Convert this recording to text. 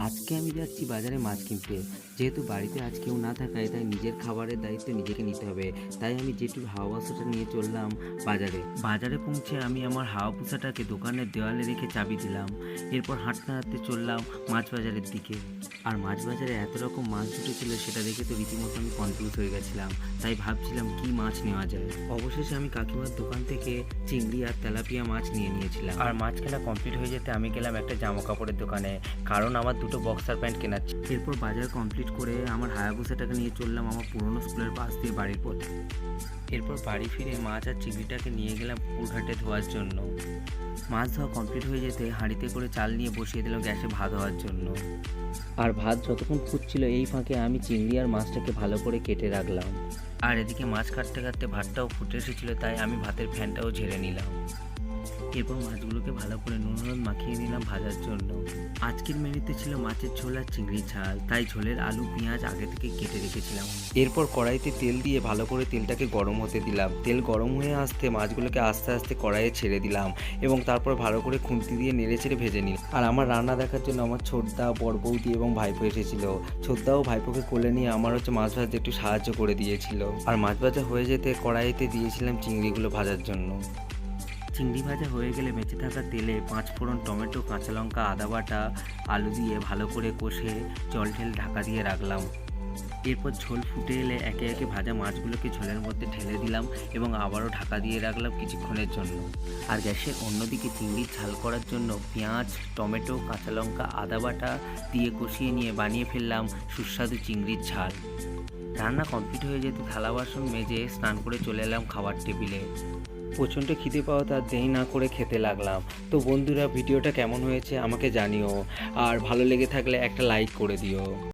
আজকে আমি যাচ্ছি বাজারে মাছ কিনতে। যেহেতু বাড়িতে আজ কেউ না থাকায় তাই নিজের খাবারের দায়িত্ব নিজেকে নিতে হবে। তাই আমি জেঠুর হাওয়া বসাটা নিয়ে চললাম বাজারে পৌঁছে আমি আমার হাওয়া পোষাটাকে দোকানের দেওয়ালে রেখে চাবি দিলাম। এরপর হাঁটতে হাঁটতে চললাম মাছ বাজারের দিকে। আর মাছ বাজারে এত রকম মাছ জুটেছিল সেটা দেখে তো রীতিমতো আমি কনফিউজ হয়ে গেছিলাম। তাই ভাবছিলাম কি মাছ নেওয়া যায়। অবশেষে আমি কাকিমার দোকান থেকে চিংড়ি আর তেলাপিয়া মাছ নিয়েছিলাম। আর মাছ কেনা কমপ্লিট হয়ে যেতে আমি গেলাম একটা জামা কাপড়ের দোকানে, কারণ আমার দুটো বক্সার প্যান্ট কেনার ছিল। এরপর বাজার কমপ্লিট করে আমার হায়াবুসাটাকে নিয়ে চললাম আমার পুরনো স্কুলের পাশ দিয়ে বাড়ির পথে। এরপর বাড়ি ফিরে মাছ আর চিংড়িটাকে নিয়ে গেলাম পুকুরঘাটে ধোয়ার জন্য। মাছ ধোয়া কমপ্লিট হয়ে যেতে হাঁড়িতে করে চাল নিয়ে বসিয়ে দিলাম গ্যাসে ভাত হওয়ার জন্য। আর ভাত যতক্ষণ ফুটছিল এই ফাঁকে আমি চিংড়ি আর মাছটাকে ভালো করে কেটে রাখলাম। আর এদিকে মাছ কাটতে কাটতে ভাতটাও ফুটে এসেছিলো, তাই আমি ভাতের ফ্যানটাও ঝেড়ে নিলাম। এরপর মাছগুলোকে ভালো করে নুন হলুদ মাখিয়ে নিলাম ভাজার জন্য। আজকের মেনুতে ছিল মাছের ঝোল আর চিংড়ির ঝাল, তাই ঝোলের আলু পেঁয়াজ আগে থেকে কেটে রেখেছিলাম। এরপর কড়াইতে তেল দিয়ে ভালো করে তেলটাকে গরম হতে দিলাম। তেল গরম হয়ে আসতে মাছগুলোকে আস্তে আস্তে কড়াইয়ে ছেড়ে দিলাম এবং তারপর ভালো করে খুন্তি দিয়ে নেড়ে চেড়ে ভেজে নিলাম। আর আমার রান্না দেখার জন্য আমার ছোটদা, বড় বৌদি এবং ভাইপো এসেছিল। ছোটদা ও ভাইপোকে কোলে নিয়ে আমার মাছ ভাজতে একটু সাহায্য করে দিয়েছিল। আর মাছ ভাজা হয়ে যেতে কড়াইতে দিয়েছিলাম চিংড়িগুলো ভাজার জন্য। চিংড়ি ভাজা হয়ে গেলে বেঁচে থাকা তেলে 5 ফোড়ন, টমেটো, কাঁচা লঙ্কা, আদা বাটা, আলু দিয়ে ভালো করে কষে জল ঢেলে ঢাকা দিয়ে রাখলাম। এরপর ঝোল ফুটে এলে একে একে ভাজা মাছগুলোকে ঝোলের মধ্যে ঢেলে দিলাম এবং আবারও ঢাকা দিয়ে রাখলাম কিছুক্ষণের জন্য। আর গ্যাসের অন্যদিকে চিংড়ির ঝাল করার জন্য পেঁয়াজ, টমেটো, কাঁচা লঙ্কা, আদা বাটা দিয়ে কষিয়ে নিয়ে বানিয়ে ফেললাম সুস্বাদু চিংড়ির ঝাল। রান্না কমপ্লিট হয়ে যেতে থালা বাসন মেজে স্নান করে চলে এলাম খাবার টেবিলে। প্রচণ্ড খিদে পাওয়া তার দেরি না করে খেতে লাগলাম। তো বন্ধুরা, ভিডিওটা কেমন হয়েছে আমাকে জানিও, আর ভালো লেগে থাকলে একটা লাইক করে দিও।